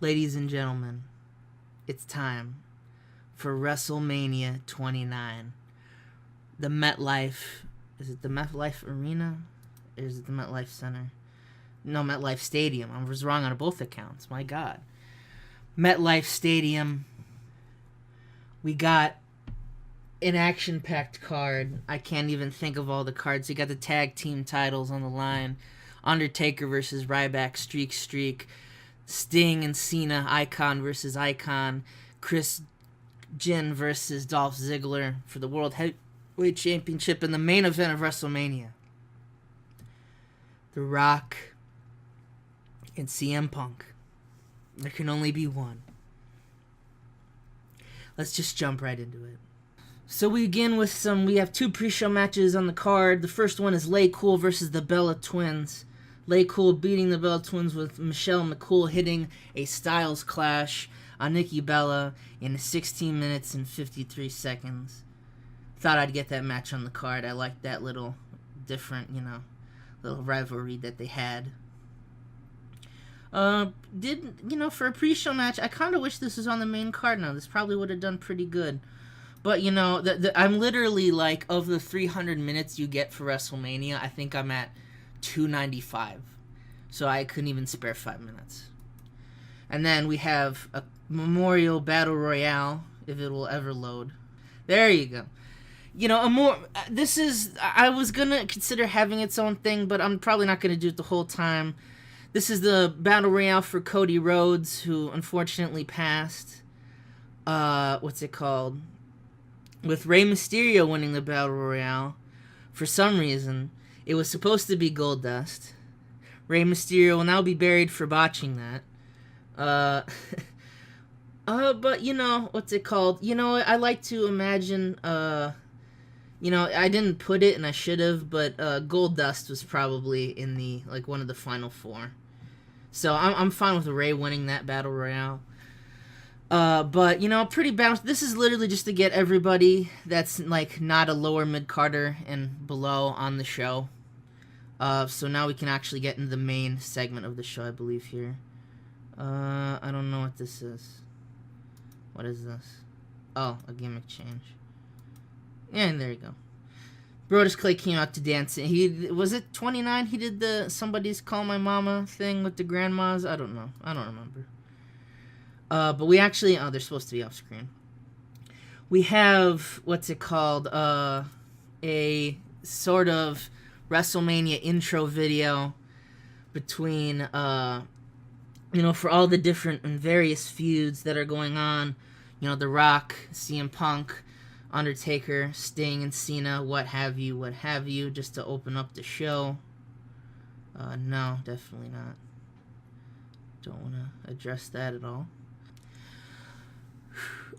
Ladies and gentlemen, it's time for WrestleMania 29. The MetLife, is it the MetLife Arena? Or is it the MetLife Center? No, MetLife Stadium. I was wrong on both accounts. My God. MetLife Stadium. We got an action-packed card. I can't even think of all the cards. You got the tag team titles on the line. Undertaker versus Ryback, Streak. Sting and Cena, Icon versus Icon. Chris Jin versus Dolph Ziggler for the World Heavyweight Championship in the main event of WrestleMania. The Rock and CM Punk. There can only be one. Let's just jump right into it. So we begin with we have two pre-show matches on the card. The first one is Lay Cool versus the Bella Twins. Lay Cool beating the Bella Twins with Michelle McCool hitting a Styles Clash on Nikki Bella in 16 minutes and 53 seconds. Thought I'd get that match on the card. I liked that little different, little rivalry that they had. For a pre-show match, I kind of wish this was on the main card now. This probably would have done pretty good. But, I'm literally, of the 300 minutes you get for WrestleMania, I think I'm at 295. So I couldn't even spare 5 minutes. And then we have a Memorial Battle Royale, if it will ever load. There you go. I was going to consider having its own thing, but I'm probably not going to do it the whole time. This is the Battle Royale for Cody Rhodes, who unfortunately passed. What's it called? With Rey Mysterio winning the Battle Royale. For some reason, it was supposed to be Goldust. Rey Mysterio will now be buried for botching that. But, what's it called? I like to imagine, I didn't put it and I should have, but Goldust was probably in the, one of the final four. So I'm fine with Rey winning that Battle Royale. But, pretty balanced. This is literally just to get everybody that's, not a lower mid-carder and below on the show. So now we can actually get into the main segment of the show, I believe, here. I don't know what this is. What is this? Oh, a gimmick change. And there you go. Brodus Clay came out to dance. Was it 29? He did the Somebody's Call My Mama thing with the grandmas? I don't know. I don't remember. But we actually... Oh, they're supposed to be off screen. We have, what's it called? A sort of WrestleMania intro video between, for all the different and various feuds that are going on. The Rock, CM Punk, Undertaker, Sting and Cena, what have you, just to open up the show. No, definitely not. Don't want to address that at all.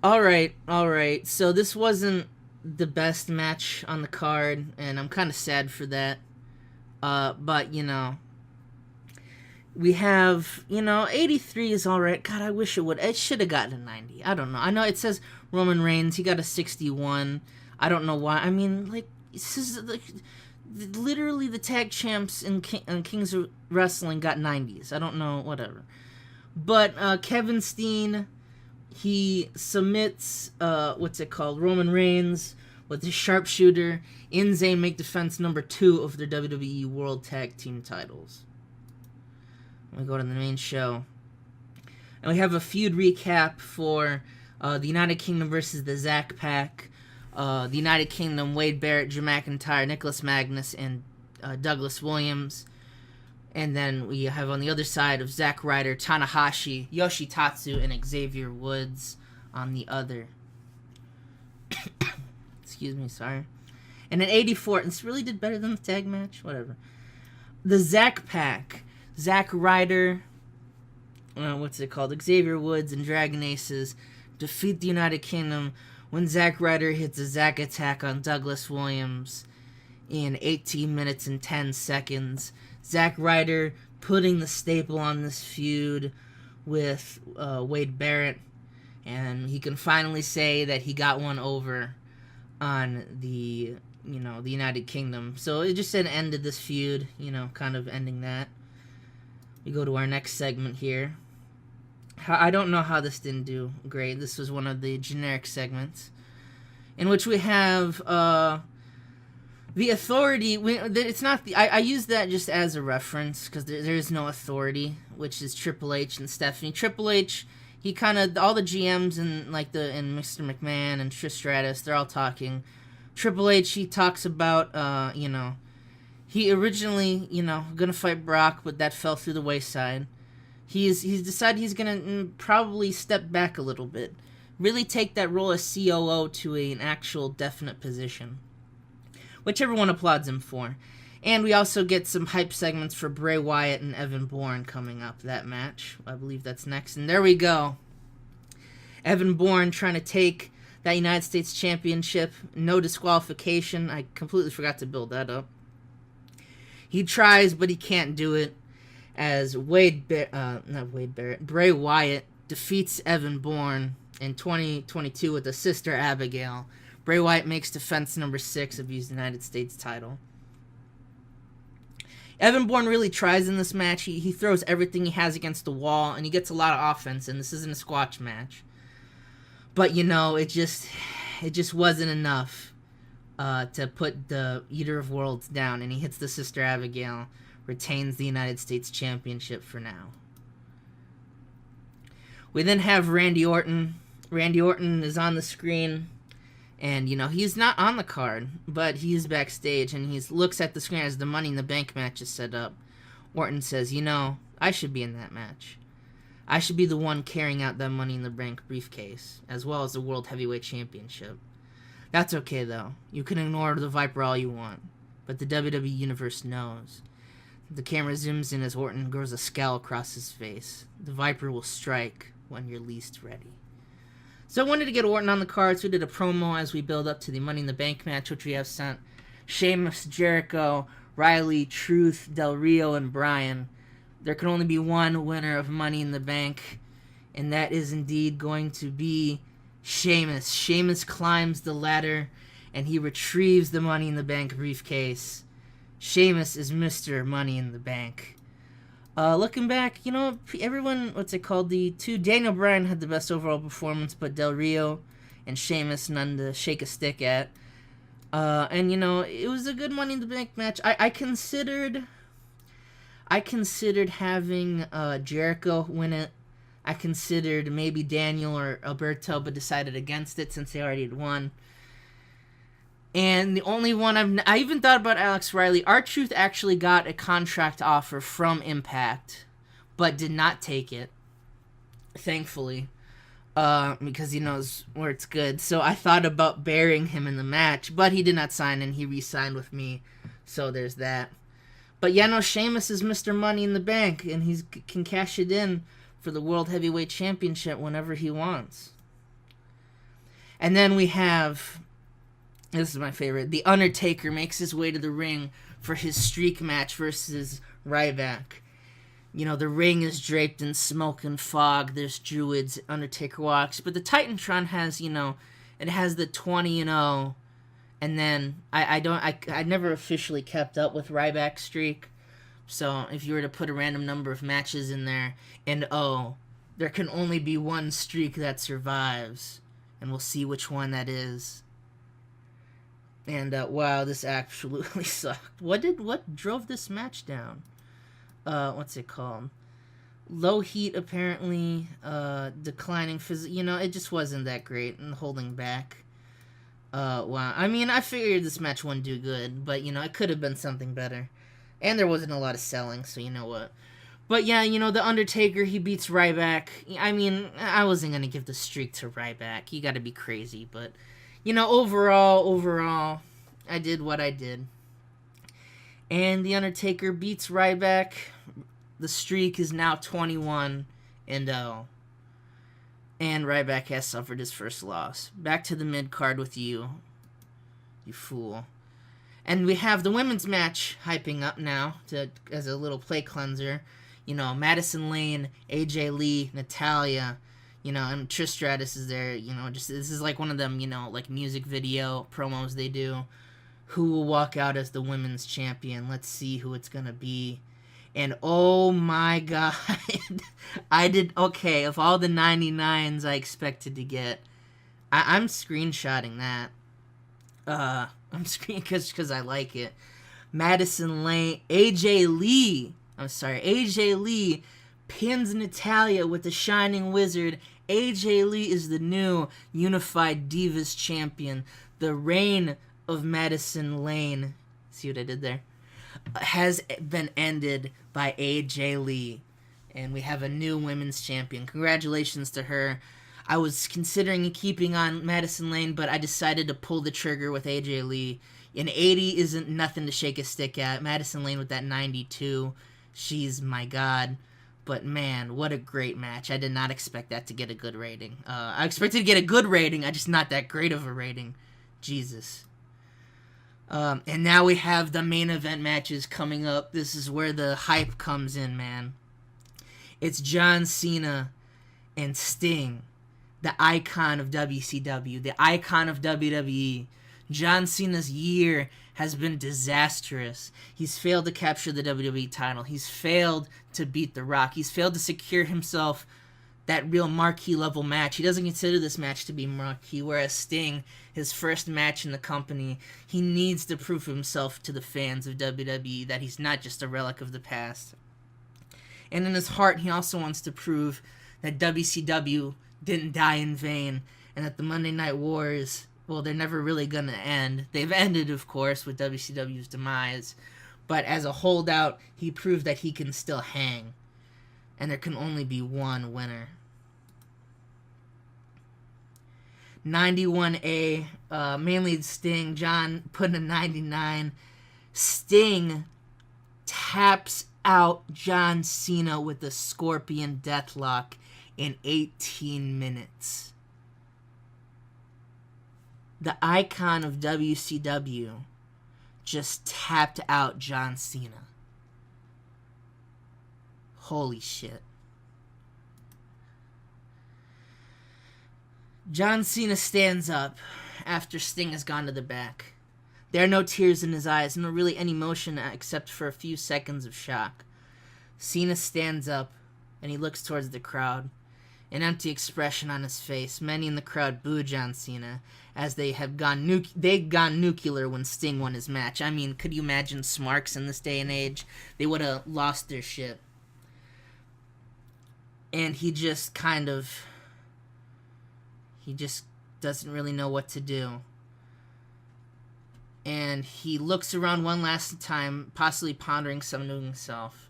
Alright, so this wasn't the best match on the card, and I'm kind of sad for that. But, we have, 83 is alright. God, I wish it should have gotten a 90. I don't know. I know it says Roman Reigns, he got a 61. I don't know why. I mean, this is, literally the tag champs in Kings of Wrestling got 90s. I don't know, whatever. But, Kevin Steen... He submits, Roman Reigns with his sharpshooter. InZayn make defense number 2 of their WWE World Tag Team titles. We go to the main show. And we have a feud recap for the United Kingdom versus the Zack Pack. The United Kingdom, Wade Barrett, Drew McIntyre, Nicholas Magnus, and Douglas Williams. And then we have on the other side of Zack Ryder, Tanahashi, Yoshi Tatsu, and Xavier Woods on the other. Excuse me, sorry. And at 84, this really did better than the tag match? Whatever. The Zack Pack. Zack Ryder, Xavier Woods and Dragon Aces defeat the United Kingdom when Zack Ryder hits a Zack attack on Douglas Williams in 18 minutes and 10 seconds. Zack Ryder putting the staple on this feud with Wade Barrett, and he can finally say that he got one over on the United Kingdom. So it just ended this feud, kind of ending that. We go to our next segment here. I don't know how this didn't do great. This was one of the generic segments in which we have the Authority. It's not the. I use that just as a reference because there is no Authority, which is Triple H and Stephanie. Triple H, he kind of, all the GMs and and Mr. McMahon and Trish Stratus, they're all talking. Triple H, he talks about he originally gonna fight Brock, but that fell through the wayside. He's decided he's gonna probably step back a little bit, really take that role as COO to an actual definite position, which everyone applauds him for. And we also get some hype segments for Bray Wyatt and Evan Bourne coming up, that match. I believe that's next. And there we go. Evan Bourne trying to take that United States Championship. No disqualification. I completely forgot to build that up. He tries, but he can't do it. As Bray Wyatt defeats Evan Bourne in 2022 with the Sister Abigail. Bray Wyatt makes defense number 6 of his United States title. Evan Bourne really tries in this match. He throws everything he has against the wall, and he gets a lot of offense, and this isn't a squash match. But, it just wasn't enough to put the Eater of Worlds down, and he hits the Sister Abigail, retains the United States Championship for now. We then have Randy Orton. Randy Orton is on the screen. And, he's not on the card, but he's backstage, and he looks at the screen as the Money in the Bank match is set up. Orton says, I should be in that match. I should be the one carrying out that Money in the Bank briefcase, as well as the World Heavyweight Championship. That's okay, though. You can ignore the Viper all you want, but the WWE Universe knows. The camera zooms in as Orton grows a scowl across his face. The Viper will strike when you're least ready. So I wanted to get Orton on the card, so we did a promo as we build up to the Money in the Bank match, which we have sent Sheamus, Jericho, Riley, Truth, Del Rio, and Bryan. There can only be one winner of Money in the Bank, and that is indeed going to be Sheamus. Sheamus climbs the ladder, and he retrieves the Money in the Bank briefcase. Sheamus is Mr. Money in the Bank. Looking back, everyone, the two, Daniel Bryan had the best overall performance, but Del Rio and Sheamus, none to shake a stick at. And, it was a good Money in the Bank match. I considered having Jericho win it. I considered maybe Daniel or Alberto, but decided against it since they already had won. And the only one I even thought about Alex Riley. R-Truth actually got a contract offer from Impact, but did not take it, thankfully, because he knows where it's good. So I thought about burying him in the match, but he did not sign, and he re-signed with me, so there's that. But Sheamus is Mr. Money in the Bank, and he can cash it in for the World Heavyweight Championship whenever he wants. And then we have... This is my favorite. The Undertaker makes his way to the ring for his streak match versus Ryback. The ring is draped in smoke and fog. There's druids. Undertaker walks. But the Titantron has, it has the 20-0. And then I never officially kept up with Ryback's streak. So if you were to put a random number of matches in there, and there can only be one streak that survives. And we'll see which one that is. And, wow, this absolutely sucked. What drove this match down? What's it called? Low heat, apparently, declining it just wasn't that great, and holding back. Wow. I mean, I figured this match wouldn't do good, but, it could have been something better. And there wasn't a lot of selling, so you know what. But, yeah, the Undertaker, he beats Ryback. I mean, I wasn't going to give the streak to Ryback. You gotta be crazy, but... overall, I did what I did. And The Undertaker beats Ryback. The streak is now 21-0. And Ryback has suffered his first loss. Back to the mid-card with you fool. And we have the women's match hyping up now as a little play cleanser. Madison Lane, AJ Lee, Natalya... and Trish Stratus is there, this is like one of them, like music video promos they do. Who will walk out as the women's champion? Let's see who it's gonna be. And oh my god, okay, of all the 99s I expected to get, I'm screenshotting that. I'm screen because I like it. Madison Lane, AJ Lee pins Natalya with the Shining Wizard. AJ Lee is the new Unified Divas Champion. The reign of Madison Lane, see what I did there, has been ended by AJ Lee. And we have a new women's champion. Congratulations to her. I was considering keeping on Madison Lane, but I decided to pull the trigger with AJ Lee. An 80 isn't nothing to shake a stick at. Madison Lane with that 92, she's my god. But man, what a great match. I did not expect that to get a good rating. I expected to get a good rating, I just not that great of a rating. Jesus. And now we have the main event matches coming up. This is where the hype comes in, man. It's John Cena and Sting, the icon of WCW, the icon of WWE. John Cena's year has been disastrous. He's failed to capture the WWE title. He's failed to beat The Rock. He's failed to secure himself that real marquee level match. He doesn't consider this match to be marquee, whereas Sting, his first match in the company, he needs to prove himself to the fans of WWE that he's not just a relic of the past. And in his heart, he also wants to prove that WCW didn't die in vain, and that the Monday Night Wars, well, they're never really gonna end. They've ended, of course, with WCW's demise, but as a holdout, he proved that he can still hang, and there can only be one winner. 91A, mainly Sting. John put in a 99. Sting taps out John Cena with the Scorpion Deathlock in 18 minutes. The icon of WCW just tapped out John Cena. Holy shit. John Cena stands up after Sting has gone to the back. There are no tears in his eyes, no really any emotion except for a few seconds of shock. Cena stands up and he looks towards the crowd. An empty expression on his face. Many in the crowd boo John Cena as they'd gone nuclear when Sting won his match. I mean, could you imagine Smarks in this day and age? They would have lost their shit. And he just doesn't really know what to do. And he looks around one last time, possibly pondering something to himself.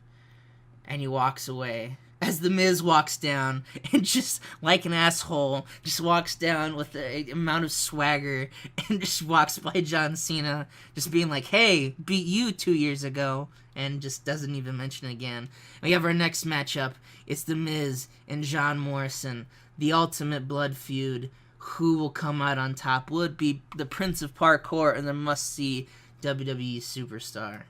And he walks away. As The Miz walks down, and just like an asshole, just walks down with the amount of swagger, and just walks by John Cena, just being like, hey, beat you 2 years ago, and just doesn't even mention it again. And we have our next matchup. It's The Miz and John Morrison, the ultimate blood feud. Who will come out on top? Will it be the Prince of Parkour and the must-see WWE superstar?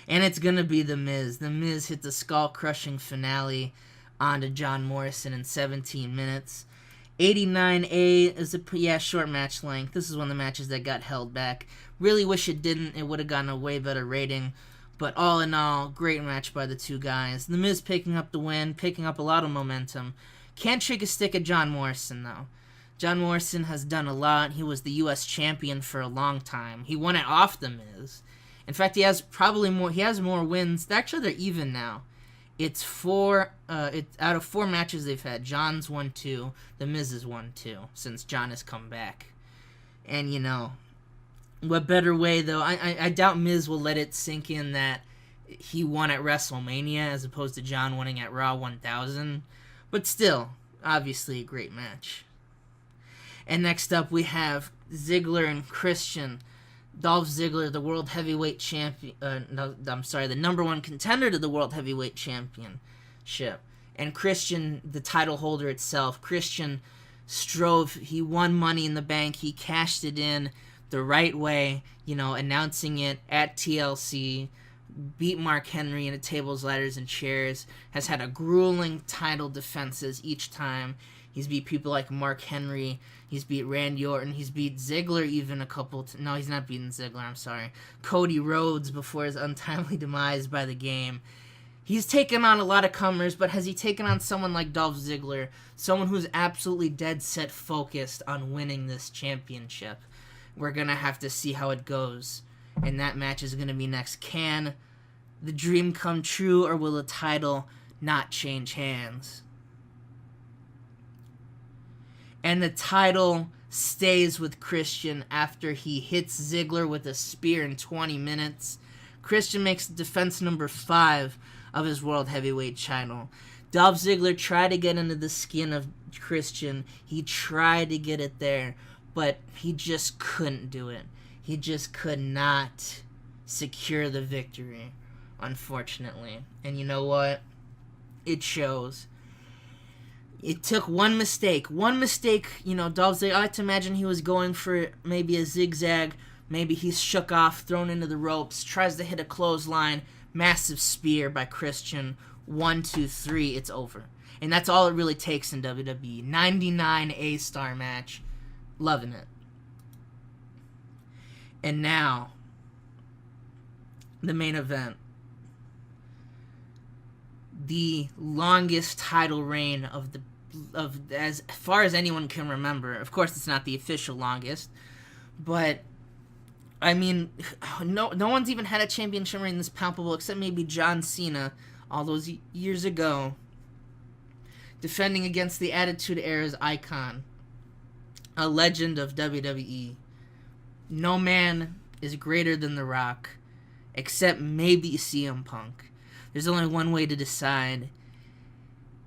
And it's going to be The Miz. The Miz hit the skull-crushing finale onto John Morrison in 17 minutes. 89A is a short match length. This is one of the matches that got held back. Really wish it didn't. It would have gotten a way better rating. But all in all, great match by the two guys. The Miz picking up the win, picking up a lot of momentum. Can't shake a stick at John Morrison, though. John Morrison has done a lot. He was the U.S. champion for a long time. He won it off The Miz. In fact, he has more wins. Actually, they're even now. It's out of 4 matches they've had. John's won 2. The Miz has won 2 since John has come back. And, what better way, though? I doubt Miz will let it sink in that he won at WrestleMania as opposed to John winning at Raw 1000. But still, obviously a great match. And next up, we have Ziggler and Christian. Dolph Ziggler, the World Heavyweight Champion... the number 1 contender to the World Heavyweight Championship. And Christian, the title holder itself. Christian he won Money in the Bank. He cashed it in the right way, announcing it at TLC. Beat Mark Henry in a tables, ladders, and chairs. Has had a grueling title defenses each time. He's beat people like Mark Henry. He's beat Randy Orton. He's beat Ziggler even a couple... No, he's not beaten Ziggler, I'm sorry. Cody Rhodes before his untimely demise by the game. He's taken on a lot of comers, but has he taken on someone like Dolph Ziggler? Someone who's absolutely dead set focused on winning this championship. We're going to have to see how it goes. And that match is going to be next. Can the dream come true, or will the title not change hands? And the title stays with Christian after he hits Ziggler with a spear in 20 minutes. Christian makes defense number 5 of his World Heavyweight title. Dolph Ziggler tried to get into the skin of Christian. He tried to get it there, but he just couldn't do it. He just could not secure the victory, unfortunately. And you know what? It shows. It took one mistake. Dolph Ziggler, I like to imagine he was going for maybe a zigzag. Maybe he's shook off, thrown into the ropes, tries to hit a clothesline, massive spear by Christian. 1, 2, 3, it's over. And that's all it really takes in WWE. 99 A-star match. Loving it. And now, the main event. The longest title reign of as far as anyone can remember. Of course, it's not the official longest, but I mean, no one's even had a championship reign this palpable except maybe John Cena all those years ago, defending against the Attitude Era's icon, a legend of WWE. No man is greater than The Rock, except maybe CM Punk. There's only one way to decide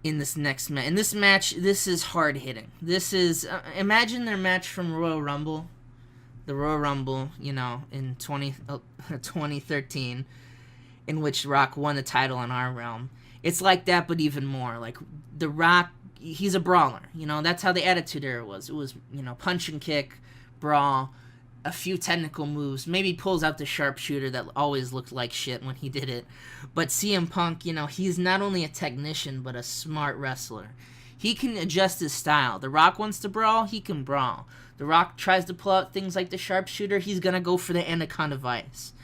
in this next match. In this match, this is hard-hitting. This is... imagine their match from Royal Rumble. The Royal Rumble, in 2013, in which Rock won the title in our realm. It's like that, but even more. Like, The Rock, he's a brawler. That's how the Attitude Era was. It was, punch and kick, brawl, a few technical moves. Maybe pulls out the sharpshooter that always looked like shit when he did it. But CM Punk, he's not only a technician, but a smart wrestler. He can adjust his style. The Rock wants to brawl, he can brawl. The Rock tries to pull out things like the sharpshooter, he's gonna go for the Anaconda Vice.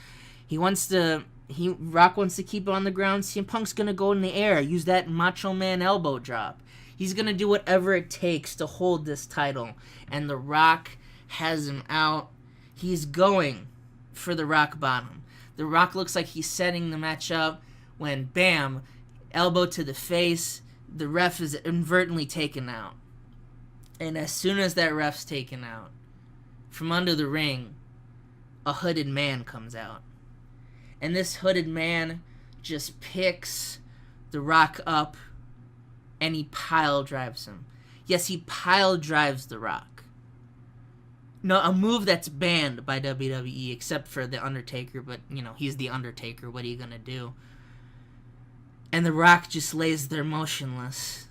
Rock wants to keep it on the ground, CM Punk's gonna go in the air, use that Macho Man elbow drop. He's gonna do whatever it takes to hold this title. And The Rock has him out. He's going for the rock bottom. The Rock looks like he's setting the match up when, bam, elbow to the face, the ref is inadvertently taken out. And as soon as that ref's taken out, from under the ring, a hooded man comes out. And this hooded man just picks The Rock up and he pile drives him. Yes, he pile drives The Rock. No, a move that's banned by WWE, except for The Undertaker, but, he's The Undertaker, what are you gonna do? And The Rock just lays there motionless.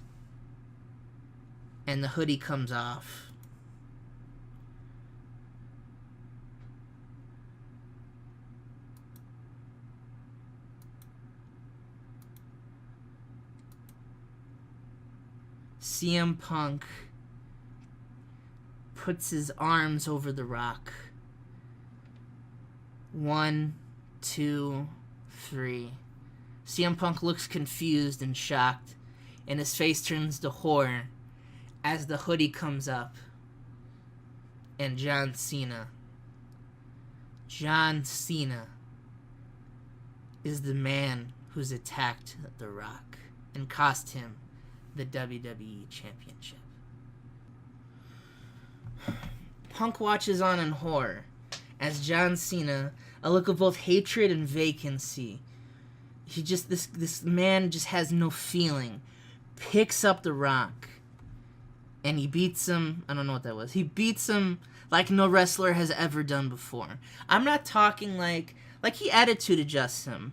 And the hoodie comes off. CM Punk puts his arms over The Rock. 1, 2, 3. CM Punk looks confused and shocked, and his face turns to horror as the hoodie comes up. And John Cena is the man who's attacked The Rock and cost him the WWE Championship. Punk watches on in horror as John Cena, a look of both hatred and vacancy, this man just has no feeling, picks up The Rock and he beats him. I don't know what that was. He beats him like no wrestler has ever done before. I'm not talking like he attitude adjusts him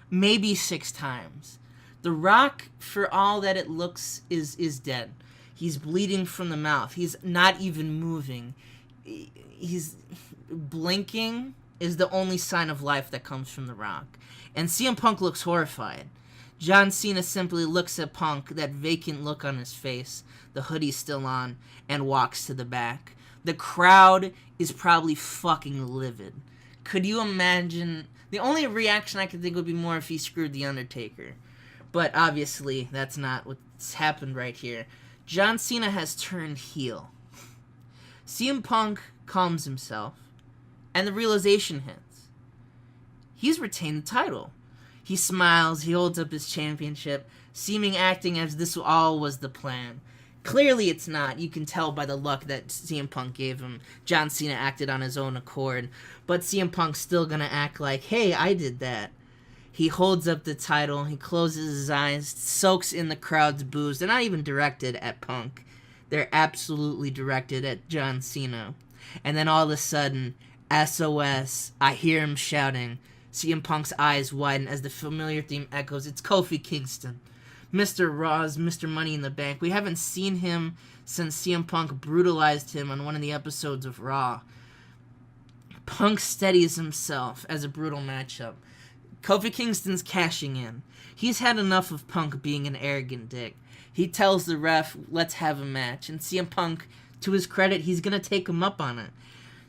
maybe 6 times. The Rock, for all that it looks, is dead. He's bleeding from the mouth. He's not even moving. He's blinking is the only sign of life that comes from The Rock. And CM Punk looks horrified. John Cena simply looks at Punk, that vacant look on his face, the hoodie's still on, and walks to the back. The crowd is probably fucking livid. Could you imagine? The only reaction I could think would be more if he screwed The Undertaker. But obviously, that's not what's happened right here. John Cena has turned heel. CM Punk calms himself, and the realization hits. He's retained the title. He smiles, he holds up his championship, seeming acting as this all was the plan. Clearly it's not. You can tell by the look that CM Punk gave him. John Cena acted on his own accord, but CM Punk's still gonna act like, hey, I did that. He holds up the title, he closes his eyes, soaks in the crowd's boos. They're not even directed at Punk. They're absolutely directed at John Cena. And then all of a sudden, SOS, I hear him shouting. CM Punk's eyes widen as the familiar theme echoes. It's Kofi Kingston. Mr. Raw's Mr. Money in the Bank. We haven't seen him since CM Punk brutalized him on one of the episodes of Raw. Punk steadies himself as a brutal matchup. Kofi Kingston's cashing in. He's had enough of Punk being an arrogant dick. He tells the ref, let's have a match. And CM Punk, to his credit, he's going to take him up on it.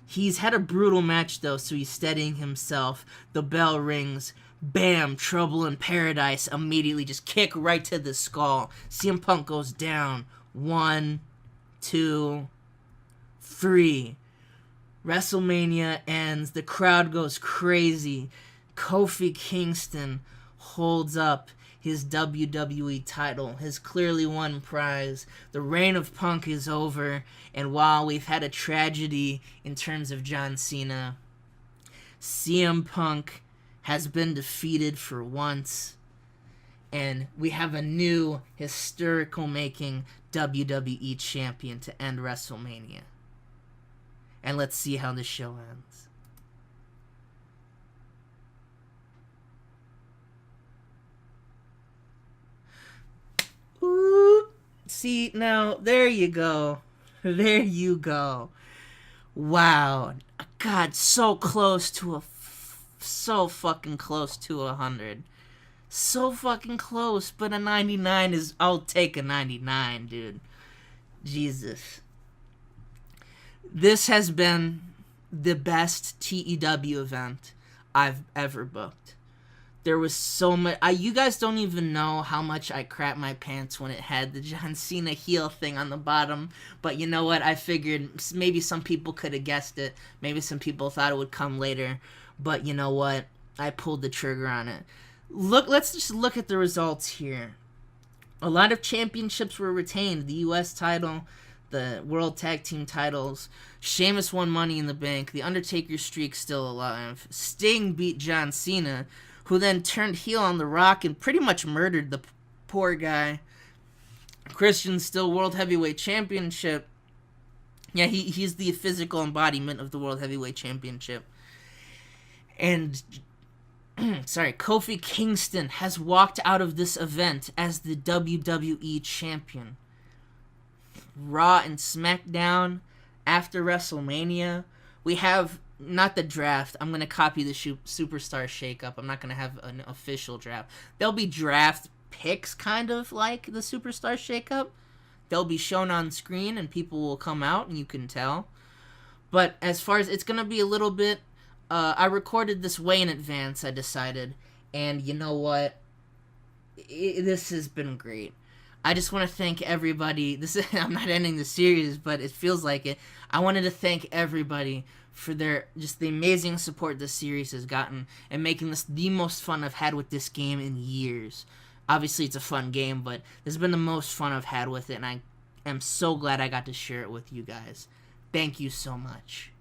He's had a brutal match, though, so he's steadying himself. The bell rings. Bam! Trouble in Paradise. Immediately just kick right to the skull. CM Punk goes down. 1, 2, 3. WrestleMania ends. The crowd goes crazy. Kofi Kingston holds up his WWE title, his clearly won prize. The reign of Punk is over, and while we've had a tragedy in terms of John Cena, CM Punk has been defeated for once, and we have a new historical-making WWE champion to end WrestleMania. And let's see how this show ends. Ooh. See, now, there you go. There you go. Wow. God, so close to so fucking close to 100. So fucking close, but a 99 is, I'll take a 99, dude. Jesus. This has been the best TEW event I've ever booked. There was so much. You guys don't even know how much I crapped my pants when it had the John Cena heel thing on the bottom. But you know what? I figured maybe some people could have guessed it. Maybe some people thought it would come later. But you know what? I pulled the trigger on it. Let's just look at the results here. A lot of championships were retained. The U.S. title, the World Tag Team titles. Sheamus won Money in the Bank. The Undertaker streak's still alive. Sting beat John Cena, who then turned heel on The Rock and pretty much murdered the poor guy. Christian's still World Heavyweight Championship. Yeah, he's the physical embodiment of the World Heavyweight Championship. And, Kofi Kingston has walked out of this event as the WWE Champion. Raw and SmackDown after WrestleMania, we have... Not the draft. I'm going to copy the Superstar Shakeup. I'm not going to have an official draft. There'll be draft picks, kind of like the Superstar Shakeup. They'll be shown on screen, and people will come out, and you can tell. But as far as... It's going to be a little bit... I recorded this way in advance, I decided. And you know what? This has been great. I just want to thank everybody. I'm not ending the series, but it feels like it. I wanted to thank everybody for the amazing support this series has gotten and making this the most fun I've had with this game in years. Obviously, it's a fun game, but this has been the most fun I've had with it, and I am so glad I got to share it with you guys. Thank you so much.